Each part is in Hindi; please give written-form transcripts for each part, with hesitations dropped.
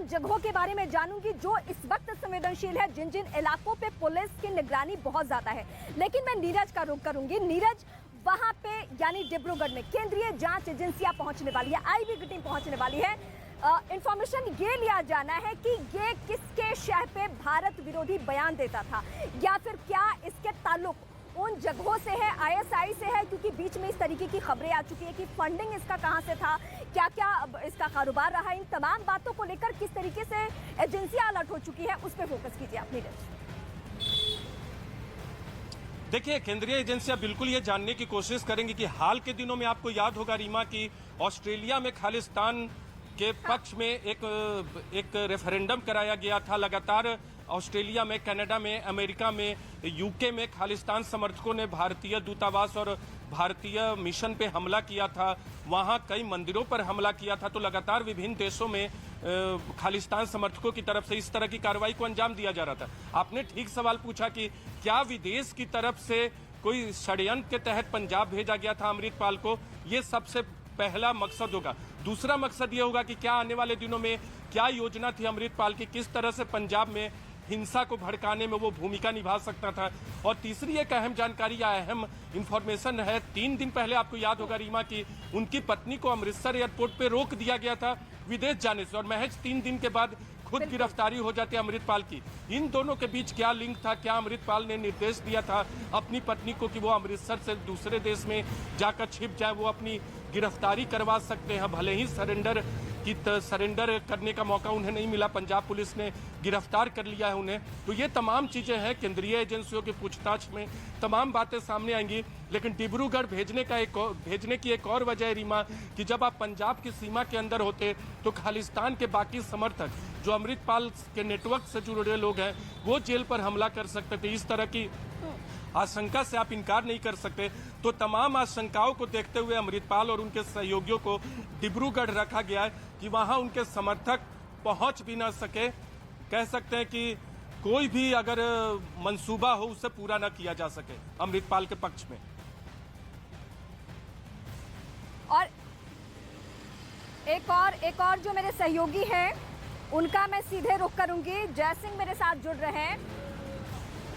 तमाम जगहों के बारे में जानूंगी जो इस वक्त संवेदनशील है, जिन जिन इलाकों पे पुलिस की निगरानी बहुत ज्यादा है। लेकिन मैं नीरज का रुख करूंगी। नीरज, वहां पे यानी डिब्रूगढ़ में केंद्रीय जांच एजेंसियां पहुंचने वाली है, आईबी की टीम पहुंचने वाली है। इंफॉर्मेशन ये लिया जाना है कि ये किसके शह पे भारत विरोधी बयान देता था, या फिर क्या इसके ताल्लुक उन जगहों से है, आईएसआई से है, क्योंकि बीच में इस तरीके की खबरें आ चुकी है कि फंडिंग इसका कहां से था, क्या क्या इसका कारोबार रहा। इन तमाम बातों को लेकर किस तरीके से एजेंसियां अलर्ट हो चुकी है, उस पर फोकस कीजिए आप नीरज। देखिए, केंद्रीय एजेंसियां बिल्कुल ये जानने की कोशिश करेंगी कि हाल के दिनों में आपको याद होगा रीमा की ऑस्ट्रेलिया में खालिस्तान के पक्ष में एक रेफरेंडम कराया गया था। लगातार ऑस्ट्रेलिया में, कनाडा में, अमेरिका में, यूके में खालिस्तान समर्थकों ने भारतीय दूतावास और भारतीय मिशन पे हमला किया था। वहां कई मंदिरों पर हमला किया था। तो लगातार विभिन्न देशों में खालिस्तान समर्थकों की तरफ से इस तरह की कार्रवाई को अंजाम दिया जा रहा था। आपने ठीक सवाल पूछा कि क्या विदेश की तरफ से कोई षड्यंत्र के तहत पंजाब भेजा गया था अमृतपाल को। ये सबसे पहला मकसद होगा। दूसरा मकसद ये होगा कि क्या आने वाले दिनों में क्या योजना थी अमृतपाल की, किस तरह से पंजाब में हिंसा को भड़काने में वो भूमिका निभा सकता था। और तीसरी एक अहम जानकारी या अहम इंफॉर्मेशन है, 3 दिन पहले आपको याद होगा रीमा की उनकी पत्नी को अमृतसर एयरपोर्ट पे रोक दिया गया था विदेश जाने से, और महज 3 दिन के बाद खुद गिरफ्तारी हो जाती है अमृतपाल की। इन दोनों के बीच क्या लिंक था? क्या अमृतपाल ने निर्देश दिया था अपनी पत्नी को कि वो अमृतसर से दूसरे देश में जाकर छिप जाए, वो अपनी गिरफ्तारी करवा सकते हैं, भले ही सरेंडर करने का मौका उन्हें नहीं मिला, पंजाब पुलिस ने गिरफ्तार कर लिया है उन्हें। तो ये तमाम चीजें हैं, केंद्रीय एजेंसियों की पूछताछ में तमाम बातें सामने आएंगी। लेकिन डिब्रूगढ़ भेजने की एक और वजह है रीमा कि जब आप पंजाब की सीमा के अंदर होते तो खालिस्तान के बाकी समर्थक जो अमृतपाल के नेटवर्क से जुड़े लोग हैं वो जेल पर हमला कर सकते थे। इस तरह की आशंका से आप इनकार नहीं कर सकते। तो तमाम आशंकाओं को देखते हुए अमृतपाल और उनके सहयोगियों को डिब्रूगढ़ रखा गया है कि वहां उनके समर्थक पहुंच भी ना सके। कह सकते हैं कि कोई भी अगर मंसूबा हो उसे पूरा ना किया जा सके अमृतपाल के पक्ष में। और एक और जो मेरे सहयोगी हैं उनका मैं सीधे रुख करूंगी। जय सिंह मेरे साथ जुड़ रहे हैं।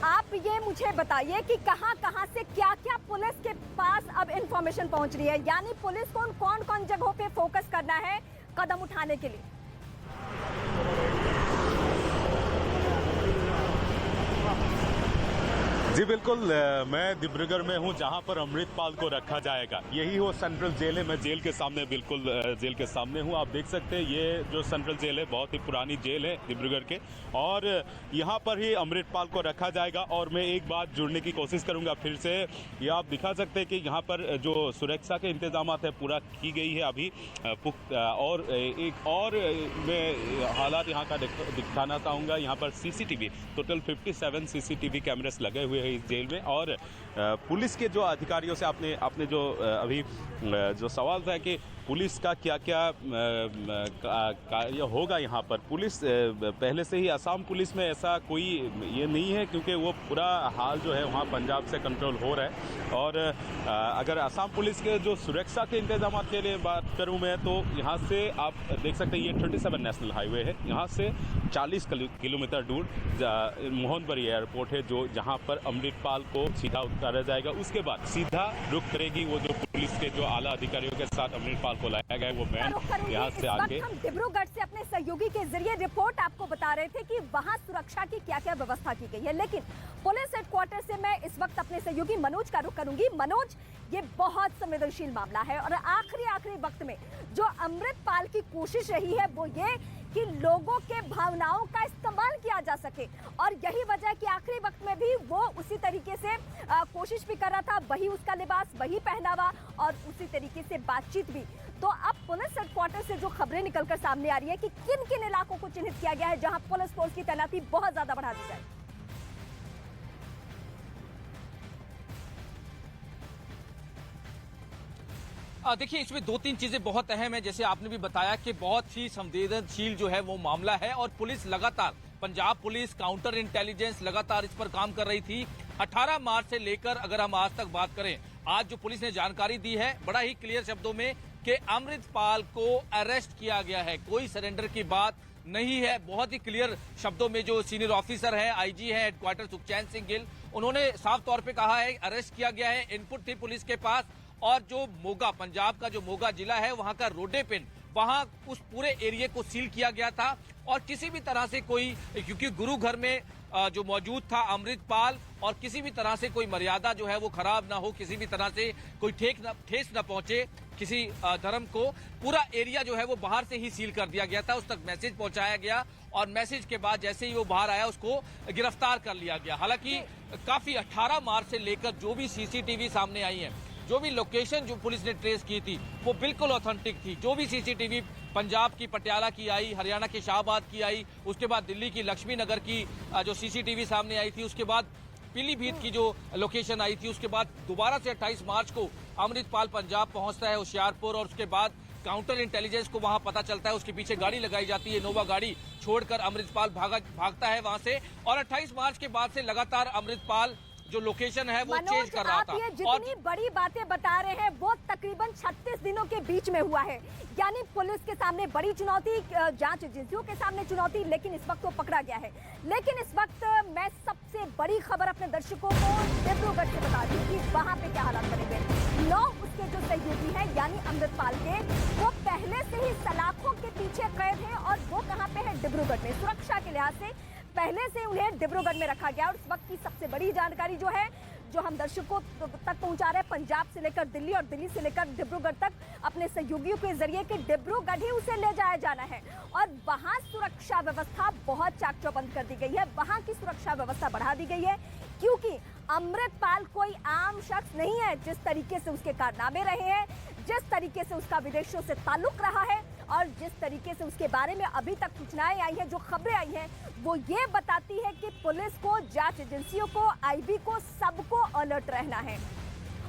आप ये मुझे बताइए कि कहां से क्या पुलिस के पास अब इंफॉर्मेशन पहुंच रही है, यानी पुलिस को कौन जगहों पे फोकस करना है कदम उठाने के लिए। जी बिल्कुल, मैं डिब्रूगढ़ में हूं जहां पर अमृतपाल को रखा जाएगा। यही वो सेंट्रल जेल है। मैं जेल के सामने बिल्कुल जेल के सामने हूं। आप देख सकते हैं ये जो सेंट्रल जेल है बहुत ही पुरानी जेल है डिब्रूगढ़ के, और यहां पर ही अमृतपाल को रखा जाएगा। और मैं एक बात जुड़ने की कोशिश करूंगा फिर से। ये आप दिखा सकते हैं कि यहाँ पर जो सुरक्षा के इंतजाम है पूरा की गई है अभी पुख्ता। और एक और मैं हालात यहाँ का दिखाना चाहूँगा। यहाँ पर CCTV टोटल 57 CCTV कैमरेस लगे हुए इस जेल में। और पुलिस के जो अधिकारियों से आपने जो अभी जो सवाल था कि पुलिस का क्या क्या कार्य होगा यहाँ पर। पुलिस पहले से ही असम पुलिस में ऐसा कोई ये नहीं है, क्योंकि वो पूरा हाल जो है वहाँ पंजाब से कंट्रोल हो रहा है। और अगर असम पुलिस के जो सुरक्षा के इंतजाम के लिए बात करूँ मैं, तो यहाँ से आप देख सकते हैं ये 27 नेशनल हाईवे है। यहाँ से 40 किलोमीटर दूर मोहनबरी एयरपोर्ट है जहाँ पर अमृतपाल को सीधा उतारा जाएगा। उसके बाद सीधा रुक करेगी वो जो पुलिस के जो आला अधिकारियों के साथ अमृतपाल को लाया गया है वो वैन यहाँ से आगे। हम डिब्रूगढ़ से अपने सहयोगी के जरिए रिपोर्ट आपको बता रहे थे कि वहां सुरक्षा की क्या क्या व्यवस्था की गई है। लेकिन पुलिस हेडक्वार्टर से मैं इस वक्त अपने सहयोगी मनोज का रुख करूंगी। मनोज, ये बहुत संवेदनशील मामला है और आखिरी वक्त में जो अमृतपाल की कोशिश रही है वो ये कि लोगों के भावनाओं का इस्तेमाल किया जा सके, और यही वजह कि आखिरी वक्त में भी वो उसी तरीके से कोशिश भी कर रहा था, वही उसका लिबास, वही पहनावा और उसी तरीके से बातचीत भी। तो अब पुलिस हेडक्वार्टर से जो खबरें निकलकर सामने आ रही है कि किन किन इलाकों को चिन्हित किया गया है जहां पुलिस फोर्स की तैनाती बहुत ज्यादा बढ़ा दी जाए। देखिए, इसमें 2-3 चीजें बहुत अहम है। जैसे आपने भी बताया कि बहुत ही संवेदनशील जो है वो मामला है, और पुलिस लगातार, पंजाब पुलिस काउंटर इंटेलिजेंस लगातार इस पर काम कर रही थी। 18 मार्च से लेकर अगर हम आज तक बात करें, आज जो पुलिस ने जानकारी दी है बड़ा ही क्लियर शब्दों में कि अमृतपाल को अरेस्ट किया गया है। कोई सरेंडर की बात नहीं है। बहुत ही क्लियर शब्दों में जो सीनियर ऑफिसर है, आईजी है हेडक्वार्टर सुखचैन सिंह गिल, उन्होंने साफ तौर पे कहा है अरेस्ट किया गया है। इनपुट थी पुलिस के पास और जो मोगा, पंजाब का जो मोगा जिला है वहां का रोडे पिन, वहां उस पूरे एरिया को सील किया गया था और किसी भी तरह से कोई, क्योंकि गुरु घर में जो मौजूद था अमृतपाल, और किसी भी तरह से कोई मर्यादा जो है वो खराब ना हो, किसी भी तरह से कोई ठेस न पहुंचे किसी धर्म को, पूरा एरिया जो है वो बाहर से ही सील कर दिया गया था। उस तक मैसेज पहुंचाया गया और मैसेज के बाद जैसे ही वो बाहर आया उसको गिरफ्तार कर लिया गया। हालांकि काफी 18 मार्च से लेकर जो भी सीसीटीवी सामने आई है, जो भी लोकेशन जो पुलिस ने ट्रेस की थी वो बिल्कुल ऑथेंटिक थी। जो भी सीसीटीवी पंजाब की पटियाला की आई, हरियाणा के शाहबाद की आई, उसके बाद दिल्ली की लक्ष्मी नगर की जो सीसीटीवी सामने आई थी, उसके बाद पीलीभीत की जो लोकेशन आई थी, उसके बाद दोबारा से 28 मार्च को अमृतपाल पंजाब पहुंचता है होशियारपुर और उसके बाद काउंटर इंटेलिजेंस को वहां पता चलता है, उसके पीछे गाड़ी लगाई जाती है, इनोवा गाड़ी छोड़कर अमृतपाल भागता है वहां से। और 28 मार्च के बाद से लगातार अमृतपाल जो लोकेशन है वो चेंज कर रहा था। आप ये जितनी बड़ी बातें बता रहे हैं वो तकरीबन 36 दिनों के बीच में हुआ है, यानी पुलिस के सामने बड़ी चुनौती, जांच एजेंसियों के सामने चुनौती, लेकिन इस वक्त वो पकड़ा गया है। लेकिन इस वक्त मैं सबसे बड़ी खबर अपने दर्शकों को डिब्रूगढ़ से बता दूं कि वहां पे क्या हालात बनेंगे। 9 उसके जो सहयोगी हैं यानी अमृतपाल के, वो पहले से ही सलाखों के पीछे कैद हैं और वो कहाँ पे है, डिब्रूगढ़ में। सुरक्षा के लिहाज से पहले से उन्हें डिब्रूगढ़ में रखा गया और इस वक्त की सबसे बड़ी जानकारी जो है, जो हम दर्शकों तक पहुंचा रहे हैं, पंजाब से लेकर दिल्ली और दिल्ली से लेकर डिब्रूगढ़ तक अपने सहयोगियों के जरिए कि डिब्रूगढ़ ही उसे ले जाया जाना है और वहां सुरक्षा व्यवस्था बहुत चाक चौबंद कर दी गई है। वहां की सुरक्षा व्यवस्था बढ़ा दी गई है क्योंकि अमृतपाल कोई आम शख्स नहीं है। जिस तरीके से उसके कारनामे रहे हैं, जिस तरीके से उसका विदेशों से ताल्लुक रहा है और जिस तरीके से उसके बारे में अभी तक सूचनाएं आई हैं, जो खबरें आई हैं, वो ये बताती है कि पुलिस को, जांच एजेंसियों को, आईबी को, सबको अलर्ट रहना है।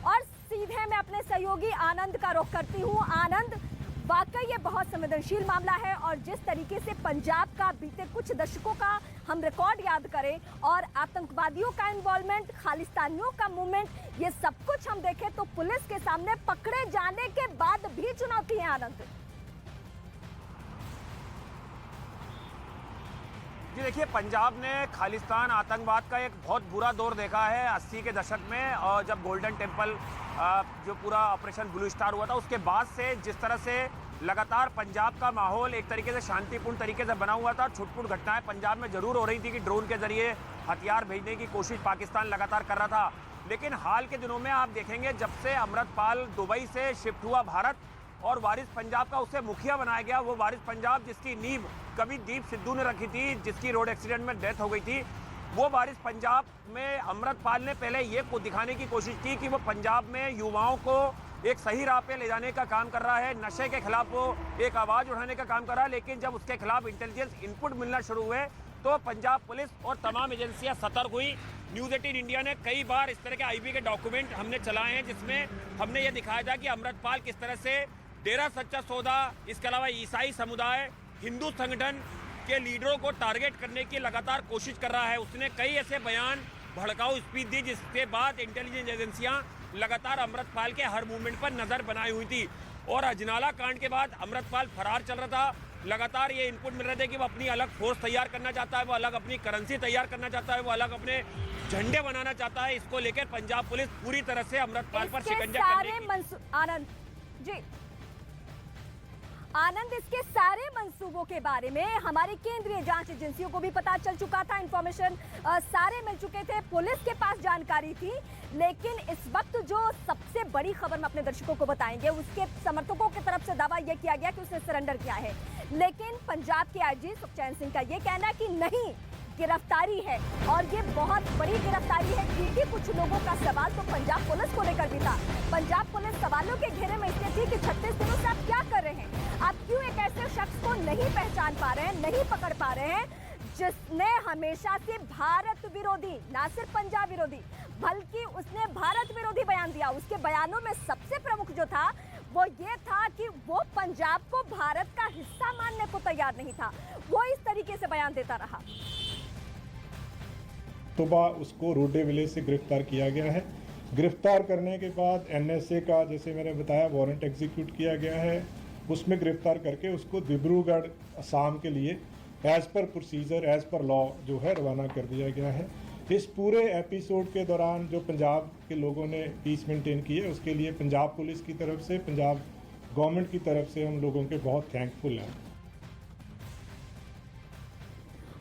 और सीधे मैं अपने सहयोगी आनंद का रुख करती हूँ। आनंद, वाकई ये बहुत संवेदनशील मामला है और जिस तरीके से पंजाब का बीते कुछ दशकों का हम रिकॉर्ड याद करें और आतंकवादियों का इन्वॉल्वमेंट, खालिस्तानियों का मूवमेंट, ये सब कुछ हम देखें तो पुलिस के सामने पकड़े जाने के बाद भी चुनौती है। आनंद जी देखिए, पंजाब ने खालिस्तान आतंकवाद का एक बहुत बुरा दौर देखा है 80 के दशक में, और जब गोल्डन टेम्पल जो पूरा ऑपरेशन ब्लू स्टार हुआ था उसके बाद से जिस तरह से लगातार पंजाब का माहौल एक तरीके से शांतिपूर्ण तरीके से बना हुआ था। छुटपुट घटनाएं पंजाब में जरूर हो रही थी कि ड्रोन के जरिए हथियार भेजने की कोशिश पाकिस्तान लगातार कर रहा था, लेकिन हाल के दिनों में आप देखेंगे जब से अमृतपाल दुबई से शिफ्ट हुआ भारत और वारिस पंजाब का उसे मुखिया बनाया गया, वो वारिस पंजाब जिसकी नींव कभी दीप सिद्धू ने रखी थी, जिसकी रोड एक्सीडेंट में डेथ हो गई थी, वो वारिस पंजाब में अमृतपाल ने पहले ये को दिखाने की कोशिश की कि वो पंजाब में युवाओं को एक सही राह पे ले जाने का काम कर रहा है, नशे के खिलाफ वो एक आवाज उठाने का काम कर रहा है। लेकिन जब उसके खिलाफ इंटेलिजेंस इनपुट मिलना शुरू हुए तो पंजाब पुलिस और तमाम एजेंसियां सतर्क हुई। न्यूज़ 18 इंडिया ने कई बार इस तरह के आईबी के डॉक्यूमेंट हमने चलाए हैं जिसमें हमने ये दिखाया था कि अमृतपाल किस तरह से डेरा सच्चा सौदा, इसके अलावा ईसाई समुदाय, हिंदू संगठन के लीडरों को टारगेट करने की लगातार कोशिश कर रहा है। उसने कई ऐसे बयान, भड़काऊ स्पीच दी जिसके बाद इंटेलिजेंस एजेंसियां लगातार अमृतपाल के हर मूवमेंट पर नजर बनाई हुई थी। और अजनाला कांड के बाद अमृतपाल फरार चल रहा था, लगातार ये इनपुट मिल रहे थे कि वो अपनी अलग फोर्स तैयार करना चाहता है, वो अलग अपनी करेंसी तैयार करना चाहता है, वो अलग अपने झंडे बनाना चाहता है। इसको लेकर पंजाब पुलिस पूरी तरह से अमृतपाल पर शिकंजा करने आनंद, इसके सारे मंसूबों के बारे में हमारी केंद्रीय जांच एजेंसियों को भी पता चल चुका था, इंफॉर्मेशन सारे मिल चुके थे, पुलिस के पास जानकारी थी। लेकिन इस वक्त जो सबसे बड़ी खबर मैं अपने दर्शकों को बताएंगे, उसके समर्थकों की तरफ से दावा यह किया गया कि उसने सरेंडर किया है, लेकिन पंजाब के आईजी सुखचैन सिंह का यह कहना है कि नहीं, गिरफ्तारी है और ये बहुत बड़ी गिरफ्तारी है क्योंकि कुछ लोगों का सवाल तो पंजाब पुलिस को लेकर भी था। पंजाब पुलिस सवालों के घेरे में इसलिए थी कि 36 दिनों से आप क्या कर रहे हैं, आप क्यों एक ऐसे शख्स को नहीं पहचान पा रहे हैं, नहीं पकड़ पा रहे हैं जिसने हमेशा से भारत विरोधी, ना सिर्फ पंजाब विरोधी बल्कि उसने भारत विरोधी बयान दिया। उसके बयानों में सबसे प्रमुख जो था वो ये था कि वो पंजाब को भारत का हिस्सा मानने को तैयार नहीं था, वो इस तरीके से बयान देता रहा। सुबह उसको रोडे विलेज से गिरफ्तार किया गया है गिरफ्तार करने के बाद एनएसए का, जैसे मैंने बताया, वारंट एग्जीक्यूट किया गया है। उसमें गिरफ्तार करके उसको डिब्रूगढ़ असम के लिए as per procedure, as per law जो है रवाना कर दिया गया है। इस पूरे एपिसोड के दौरान जो पंजाब के लोगों ने पीस मेंटेन की है, उसके लिए पंजाब पुलिस की तरफ से, पंजाब गवर्नमेंट की तरफ से उन लोगों के बहुत थैंकफुल हैं।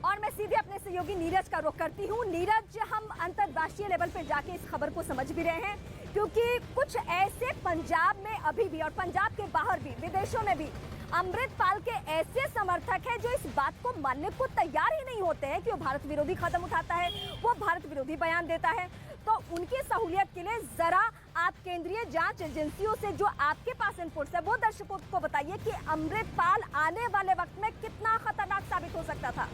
और मैं सीधे अपने सहयोगी नीरज का रुख करती हूँ। नीरज, हम अंतर्राष्ट्रीय लेवल पे जाके इस खबर को समझ भी रहे हैं, क्योंकि कुछ ऐसे पंजाब में अभी भी और पंजाब के बाहर भी, विदेशों में भी अमृतपाल के ऐसे समर्थक हैं जो इस बात को मानने को तैयार ही नहीं होते हैं कि वो भारत विरोधी कदम उठाता है, वो भारत विरोधी बयान देता है। तो उनकी सहूलियत के लिए जरा आप केंद्रीय जांच एजेंसियों से जो आपके पास इनपुट्स है वो दर्शकों को बताइए कि अमृतपाल आने वाले वक्त में कितना खतरनाक साबित हो सकता था।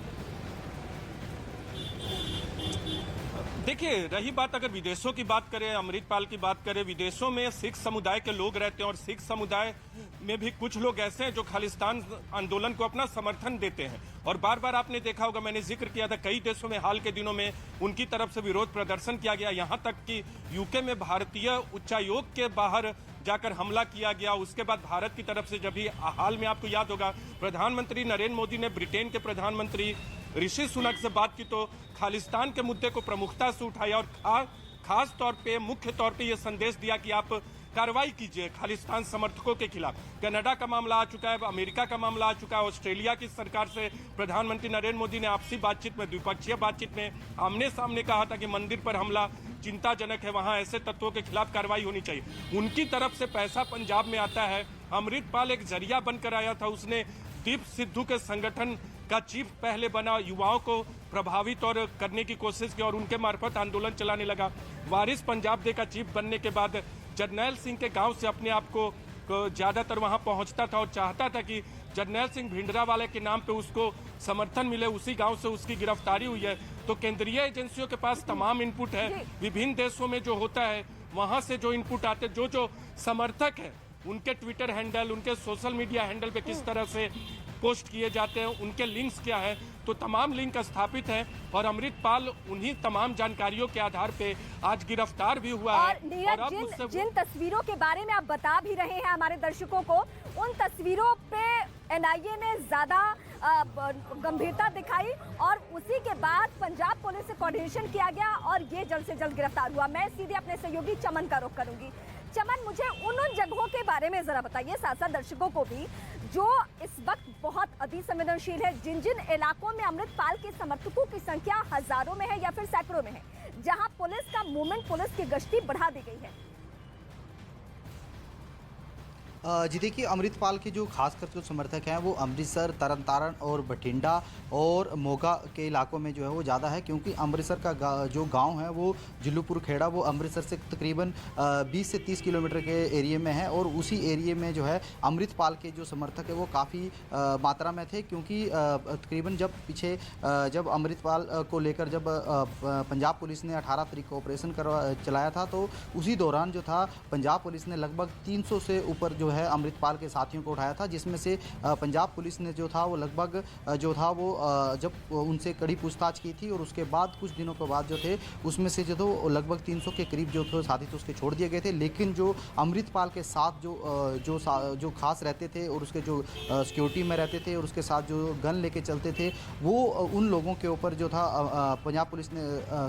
देखिए, रही बात अगर विदेशों की बात करें, अमृतपाल की बात करें, विदेशों में सिख समुदाय के लोग रहते हैं और सिख समुदाय में भी कुछ लोग ऐसे हैं जो खालिस्तान आंदोलन को अपना समर्थन देते हैं। और बार बार आपने देखा होगा, मैंने जिक्र किया था, कई देशों में हाल के दिनों में उनकी तरफ से विरोध प्रदर्शन किया गया। यहाँ तक कि यूके में भारतीय उच्चायोग के बाहर जाकर हमला किया गया। उसके बाद भारत की तरफ से जब भी हाल में आपको याद होगा, प्रधानमंत्री नरेंद्र मोदी ने ब्रिटेन के प्रधानमंत्री ऋषि सुनक से बात की तो खालिस्तान के मुद्दे को प्रमुखता से उठाया और खास तौर पे, मुख्य तौर पे ये संदेश दिया कि आप कार्रवाई कीजिए खालिस्तान समर्थकों के खिलाफ। कनाडा का मामला आ चुका है, अमेरिका का मामला आ चुका है, ऑस्ट्रेलिया की सरकार से प्रधानमंत्री नरेंद्र मोदी ने आपसी बातचीत में, द्विपक्षीय बातचीत में आमने सामने कहा था कि मंदिर पर हमला चिंताजनक है, वहां ऐसे तत्वों के खिलाफ कार्रवाई होनी चाहिए। उनकी तरफ से पैसा पंजाब में आता है। अमृतपाल एक जरिया बनकर आया था, उसने दीप सिद्धू के संगठन का चीफ पहले बना, युवाओं को प्रभावित और करने की कोशिश की और उनके मार्फत आंदोलन चलाने लगा। वारिस पंजाब डे का चीफ बनने के बाद जरनैल सिंह के गांव से अपने आप को ज्यादातर वहां पहुंचता था और चाहता था कि जरनैल सिंह भिंडरावाले के नाम पे उसको समर्थन मिले। उसी गांव से उसकी गिरफ्तारी हुई है। तो केंद्रीय एजेंसियों के पास तमाम इनपुट है। विभिन्न देशों में जो होता है वहां से जो इनपुट आते, जो समर्थक है उनके ट्विटर हैंडल, उनके सोशल मीडिया हैंडल पे किस तरह से पोस्ट किए जाते हैं, उनके लिंक्स क्या है, तो तमाम लिंक स्थापित हैं और अमृतपाल उन्हीं तमाम जानकारियों के आधार पे आज गिरफ्तार भी हुआ है। और नीरज, जिन तस्वीरों के बारे में आप बता भी रहे हैं हमारे दर्शकों को, उन तस्वीरों पे एनआईए ने ज्यादा गंभीरता दिखाई और उसी के बाद पंजाब पुलिस से कोऑर्डिनेशन किया गया और ये जल्द से जल्द गिरफ्तार हुआ। मैं सीधे अपने सहयोगी चमन का रुख करूंगी। चमन, मुझे उन जगहों के बारे में जरा बताइए, साथ साथ दर्शकों को भी, जो इस वक्त बहुत अति संवेदनशील है, जिन जिन इलाकों में अमृतपाल के समर्थकों की संख्या हजारों में है या फिर सैकड़ों में है, जहां पुलिस का मूवमेंट, पुलिस की गश्ती बढ़ा दी गई है। जी देखिए, अमृतपाल के जो खास कर जो समर्थक हैं वो अमृतसर, तरनतारण और बठिंडा और मोगा के इलाकों में जो है वो ज़्यादा है, क्योंकि अमृतसर का जो गांव है वो जिल्लूपुर खेड़ा, वो अमृतसर से तकरीबन 20 से 30 किलोमीटर के एरिए में है। और उसी एरिए में जो है अमृतपाल के जो समर्थक है वो काफ़ी मात्रा में थे, क्योंकि तकरीबन जब पीछे जब अमृतपाल को लेकर जब पंजाब पुलिस ने 18 तारीख को ऑपरेशन चलाया था, तो उसी दौरान जो था पंजाब पुलिस ने लगभग 300 से ऊपर जो है अमृतपाल के साथियों को उठाया था, जिसमें से पंजाब पुलिस ने जो था वो लगभग जो था वो जब उनसे कड़ी पूछताछ की थी और उसके बाद कुछ दिनों के बाद जो थे उसमें से जो तो लगभग 300 के करीब जो थे साथी तो उसके छोड़ दिए गए थे। लेकिन जो अमृतपाल के साथ जो खास रहते थे और उसके जो सिक्योरिटी में रहते थे और उसके साथ जो गन लेके चलते थे, वो उन लोगों के ऊपर जो था पंजाब पुलिस ने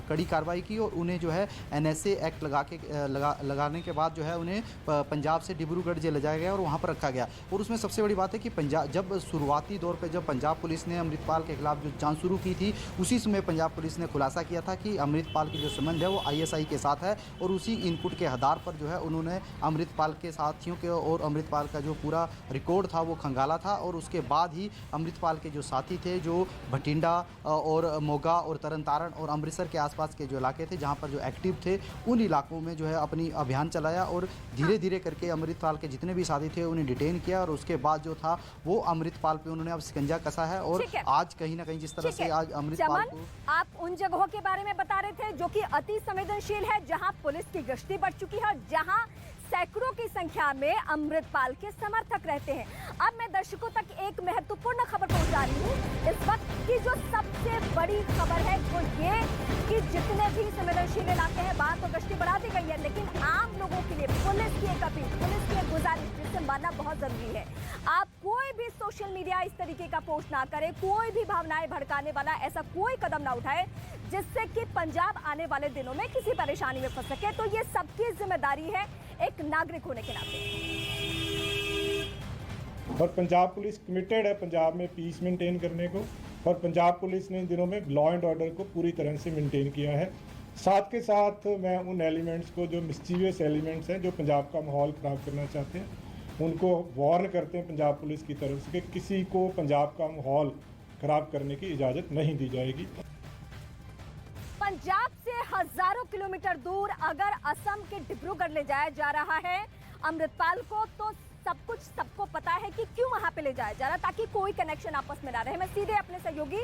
कड़ी कार्रवाई की और उन्हें जो है NSA एक्ट लगाने के बाद जो है उन्हें पंजाब से डिब्रूगढ़ जेल ले जाया गया और वहाँ पर रखा गया। और उसमें सबसे बड़ी बात है कि पंजाब जब शुरुआती दौर पे जब पंजाब पुलिस ने अमृतपाल के खिलाफ जो जांच शुरू की थी, उसी समय पंजाब पुलिस ने खुलासा किया था कि अमृतपाल की जो संबंध है वो ISI के साथ है और उसी इनपुट के आधार पर जो है उन्होंने अमृतपाल के साथियों के और अमृतपाल का जो पूरा रिकॉर्ड था वो खंगाला था। और उसके बाद ही अमृतपाल के जो साथी थे, जो भटिंडा और मोगा और तरनतारण और अमृतसर के आसपास के जो इलाके थे जहाँ पर जो एक्टिव थे, उन इलाकों में जो है अपनी अभियान चलाया और धीरे धीरे करके अमृतपाल के जितने भी साथी थे उन्हें डिटेन किया और उसके बाद जो था वो अमृतपाल पे उन्होंने अब शिकंजा कसा है। और आज कहीं ना कहीं जिस तरह से आज अमृतपाल को, आप उन जगहों के बारे में बता रहे थे जो कि अति संवेदनशील है, जहां पुलिस की गश्ती बढ़ चुकी है और जहां सैकड़ों की संख्या में अमृतपाल के समर्थक रहते हैं। अब मैं दर्शकों तक एक महत्वपूर्ण खबर पहुंचा रही हूँ। इस वक्त की जो सबसे सबसे बड़ी खबर है वो ये कि जितने भी संवेदनशील इलाके हैं वहां तो गश्ती बढ़ा दी गई है, लेकिन आम लोगों के लिए पुलिस की एक अपील, पुलिस की एक गुजारिश जिसे मानना बहुत जरूरी है। आप कोई भी सोशल मीडिया इस तरीके का पोस्ट ना करें, कोई भी भावनाएं भड़काने वाला ऐसा कोई कदम ना उठाए जिससे कि पंजाब आने वाले दिनों में किसी परेशानी में फंस सके। तो ये सबकी जिम्मेदारी है एक नागरिक होने के नाते। और पंजाब पुलिस कमिटेड है पंजाब में पीस मेंटेन करने को, और पंजाब पुलिस ने इन दिनों में लॉ एंड ऑर्डर को पूरी तरह से मेंटेन किया है। साथ के साथ मैं उन एलिमेंट्स को, जो मिस्चीवियस एलिमेंट्स हैं, जो पंजाब का माहौल ख़राब करना चाहते हैं, उनको वार्न करते हैं पंजाब पुलिस की तरफ से कि किसी को पंजाब का माहौल ख़राब करने की इजाज़त नहीं दी जाएगी। पंजाब से हजारों किलोमीटर दूर अगर असम के डिब्रूगढ़ ले जाया जा रहा है अमृतपाल को, तो सब कुछ सबको पता है कि क्यों वहां पे ले जाया जा रहा है, ताकि कोई कनेक्शन आपस में ना रहे। मैं सीधे अपने सहयोगी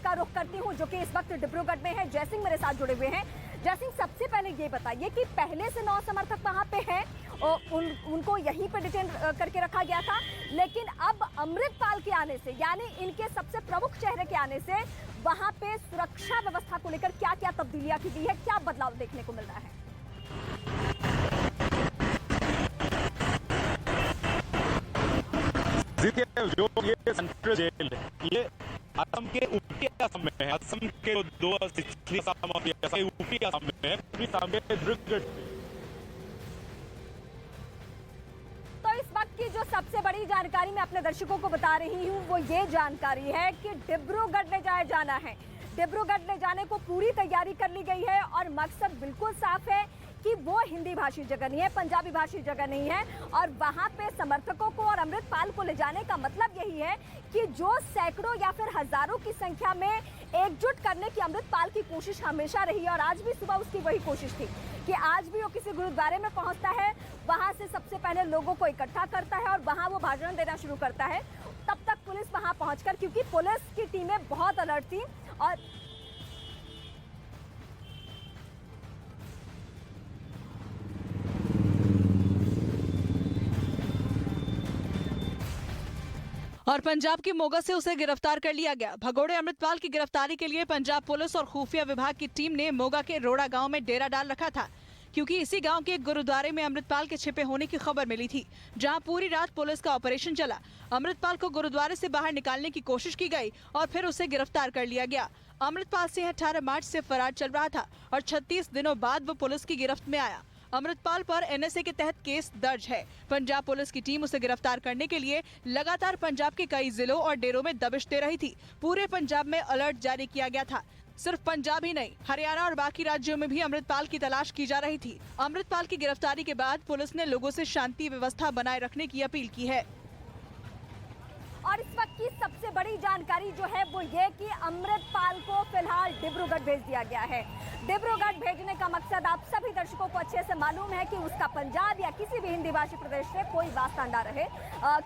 का रुख करती हूं जो कि इस वक्त डिब्रूगढ़ में है। जयसिंह मेरे साथ जुड़े हुए हैं। जयसिंह, सबसे पहले ये बताइए कि पहले से 9 समर्थक वहां पे हैं और उनको यहीं पे डिटेन करके रखा गया था, लेकिन अब अमृतपाल के आने से, यानी इनके सबसे प्रमुख चेहरे के आने से वहां पे सुरक्षा व्यवस्था को लेकर क्या क्या तब्दीलियां की गई है, क्या बदलाव देखने को मिल रहा है? जो ये सेंट्रल जेल है, ये असम के ऊपरी असम में है। असम के दो असम ऊपरी असम में है, डिब्रूगढ़। तो इस वक्त की जो सबसे बड़ी जानकारी मैं अपने दर्शकों को बता रही हूँ वो ये जानकारी है कि डिब्रूगढ़ ले जाया जाना है। डिब्रूगढ़ ले जाने को पूरी तैयारी कर ली गई है और मकसद बिल्कुल साफ है कि वो हिंदी भाषी जगह नहीं है, पंजाबी भाषी जगह नहीं है, और वहां पे समर्थकों को और अमृतपाल को ले जाने का मतलब यही है कि जो सैकड़ों या फिर हजारों की संख्या में एकजुट करने की अमृतपाल की कोशिश हमेशा रही है और आज भी सुबह उसकी वही कोशिश थी कि आज भी वो किसी गुरुद्वारे में पहुंचता है, वहां से सबसे पहले लोगों को इकट्ठा करता है और वहां वो भाषण देना शुरू करता है। तब तक पुलिस वहां पहुंचकर, क्योंकि पुलिस की टीमें बहुत अलर्ट थी और पंजाब की मोगा से उसे गिरफ्तार कर लिया गया। भगोड़े अमृतपाल की गिरफ्तारी के लिए पंजाब पुलिस और खुफिया विभाग की टीम ने मोगा के रोड़ा गांव में डेरा डाल रखा था, क्योंकि इसी गांव के एक गुरुद्वारे में अमृतपाल के छिपे होने की खबर मिली थी, जहां पूरी रात पुलिस का ऑपरेशन चला। अमृतपाल को गुरुद्वारे से बाहर निकालने की कोशिश की गई और फिर उसे गिरफ्तार कर लिया गया। अमृतपाल सिंह 18 मार्च से फरार चल रहा था और 36 दिनों बाद वो पुलिस की गिरफ्त में आया। अमृतपाल पर एनएसए के तहत केस दर्ज है। पंजाब पुलिस की टीम उसे गिरफ्तार करने के लिए लगातार पंजाब के कई जिलों और डेरों में दबिश दे रही थी। पूरे पंजाब में अलर्ट जारी किया गया था। सिर्फ पंजाब ही नहीं, हरियाणा और बाकी राज्यों में भी अमृतपाल की तलाश की जा रही थी। अमृतपाल की गिरफ्तारी के बाद पुलिस ने लोगों से शांति व्यवस्था बनाए रखने की अपील की है। और इस वक्त की सबसे बड़ी जानकारी जो है वो ये कि अमृतपाल को फिलहाल डिब्रूगढ़ भेज दिया गया है। डिब्रूगढ़ भेजने का मकसद आप सभी दर्शकों को अच्छे से मालूम है कि उसका पंजाब या किसी भी हिंदी भाषी प्रदेश से कोई वास्ता ना रहे,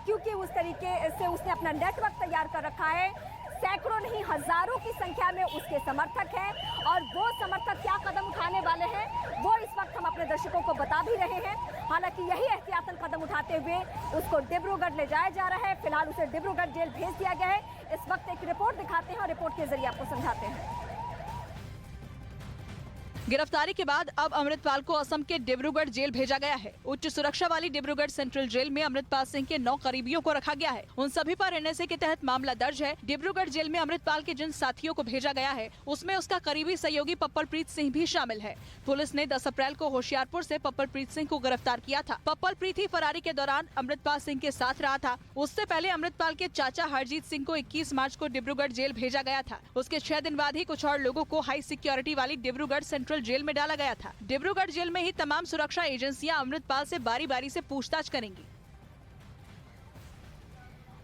क्योंकि उस तरीके से उसने अपना नेटवर्क तैयार कर रखा है। सैकड़ों नहीं हजारों की संख्या में उसके समर्थक हैं और वो समर्थक क्या कदम उठाने वाले हैं वो इस वक्त हम अपने दर्शकों को बता भी रहे हैं। हालांकि यही एहतियातन कदम उठाते हुए उसको डिब्रूगढ़ ले जाया जा रहा है। फिलहाल उसे डिब्रूगढ़ जेल भेज दिया गया है। इस वक्त एक रिपोर्ट दिखाते हैं और रिपोर्ट के जरिए आपको समझाते हैं। गिरफ्तारी के बाद अब अमृतपाल को असम के डिब्रूगढ़ जेल भेजा गया है। उच्च सुरक्षा वाली डिब्रूगढ़ सेंट्रल जेल में अमृतपाल सिंह के 9 करीबियों को रखा गया है। उन सभी पर एनएसए के तहत मामला दर्ज है। डिब्रूगढ़ जेल में अमृतपाल के जिन साथियों को भेजा गया है उसमें उसका करीबी सहयोगी पप्पलप्रीत सिंह भी शामिल है। पुलिस ने 10 अप्रैल को होशियारपुर से पप्पलप्रीत सिंह को गिरफ्तार किया था। पप्पलप्रीत ही फरारी के दौरान अमृतपाल सिंह के साथ रहा था। उससे पहले अमृतपाल के चाचा हरजीत सिंह को 21 मार्च को डिब्रूगढ़ जेल भेजा गया था। उसके 6 दिन बाद ही कुछ और लोगों को हाई सिक्योरिटी वाली डिब्रूगढ़ सेंट्रल जेल में डाला गया था। डिब्रूगढ़ जेल में ही तमाम सुरक्षा एजेंसियां अमृतपाल से बारी बारी से पूछताछ करेंगी।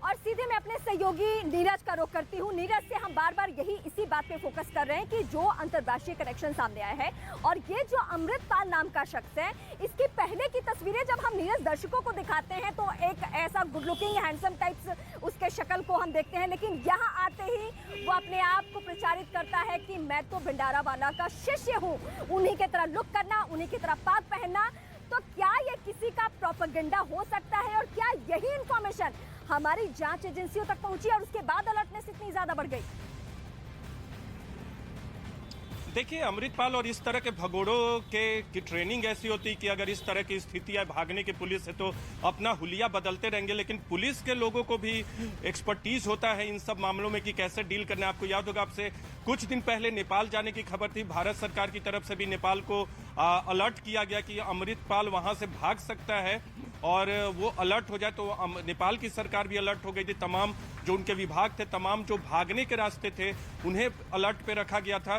और सीधे मैं अपने सहयोगी नीरज का रुख करती हूँ। नीरज से हम बार बार इसी बात पे फोकस कर रहे हैं कि जो अंतर्राष्ट्रीय कनेक्शन सामने आया है और ये जो अमृतपाल नाम का शख्स है, इसकी पहले की तस्वीरें जब हम नीरज दर्शकों को दिखाते हैं तो एक ऐसा गुड लुकिंग हैंडसम टाइप्स उसके शक्ल को हम देखते हैं, लेकिन यहाँ आते ही वो अपने आप को प्रचारित करता है कि मैं तो भंडारा वाला का शिष्य हूँ। उन्हीं की तरह लुक करना, उन्हीं की तरह पाग पहनना। तो क्या ये किसी का प्रोपेगेंडा हो सकता है और क्या यही इंफॉर्मेशन हमारी जांच एजेंसियों तक पहुंची और उसके बाद अलर्टनेस इतनी ज्यादा बढ़ गई? देखिए अमृतपाल, और इस तरह के भगोड़ों की ट्रेनिंग ऐसी होती है कि अगर इस तरह की स्थिति है भागने की पुलिस है तो अपना हुलिया बदलते रहेंगे, लेकिन पुलिस के लोगों को भी एक्सपर्टीज होता है इन सब मामलों में कि कैसे डील करना है। आपको याद होगा, आपसे कुछ दिन पहले नेपाल जाने की खबर थी, भारत सरकार की तरफ से भी नेपाल को अलर्ट किया गया कि अमृतपाल वहां से भाग सकता है, और वो अलर्ट हो जाए तो नेपाल की सरकार भी अलर्ट हो गई थी। तमाम जो उनके विभाग थे, तमाम जो भागने के रास्ते थे, उन्हें अलर्ट पे रखा गया था।